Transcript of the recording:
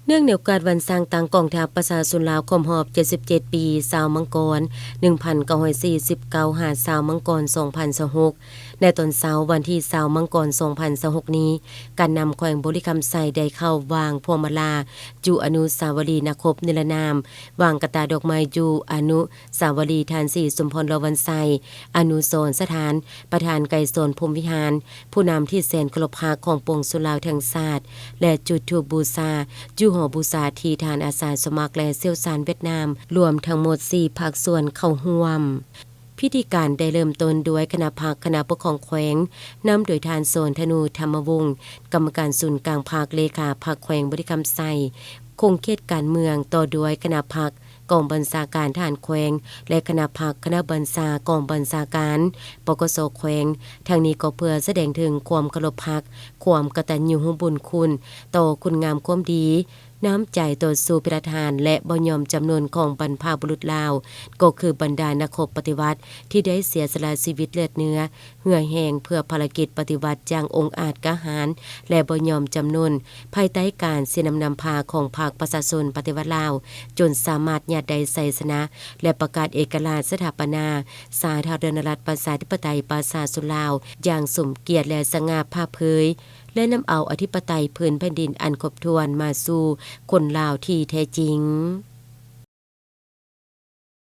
เนื่องในโอกาสวันสร้างตั้งกองทัพประชาชนลาวครบรอบ77ปีชาวมังกร1949หาชาวมังกร2026ในตอนเช้าวันที่20มังกร2026นี้การนำแขวงบริคำไสได้เข้าวางพวงมาลาจุอนุสาวรีย์นครนิรนามวางกระตาดอกไม้จุอนุสาวรีย์ทานศรีสมพรลวันไสอนุสรณ์สถานประธานไกรสนพรหมวิหารผู้นำที่แสนเคารพรักของปวงชนลาวทั้งชาติและจุดธูปบูชาหอบูชาที่ฐานอาสาสมัครและเซี่ยวซานเวียดนามรวมทั้งหมด4ภาคส่วนเข้าร่วมพิธีการได้เริ่มต้นด้วยคณะภาคคณะปกครองแขวงนำโดยทานโซนธนูธรรมวงศ์กรรมการศูนย์กลางภาคเลขาภาคแขวงบริคำไสคงเขตการเมืองต่อด้วยคณะภาคกองบัญชาการทหารแขวงและคณะภาคคณะบัญชากองบัญชาการปกสแขวงทางนี้ก็เพื่อแสดงถึงความเคารพรักความกตัญญูบุญคุณต่อคุณงามความดีน้ำใจต่อสู่ประธานและบ่ยอมจำนวนของบรรพบุรุษลาวก็คือบรรดานักรบปฏิวัติที่ได้เสียสละชีวิตเลือดเนื้อเหื่อแห้งเพื่อภารกิจปฏิวัติอย่างองค์อาจกหาญและบ่ยอมจำนวนภายใต้การเสนำพาของภาคประชาชนปฏิวัติลาวจนสามารถญาติใดไสชนะและประกาศเอกราชสถาปนาสาธารณรัฐประชาธิปไตยประชาชนลาวอย่างสมเกียรติและสง่าผ่าเผยและนำเอาอธิปไตยพื้นแผ่นดินอันครบถ้วนมาสู่คนลาวที่แท้จริง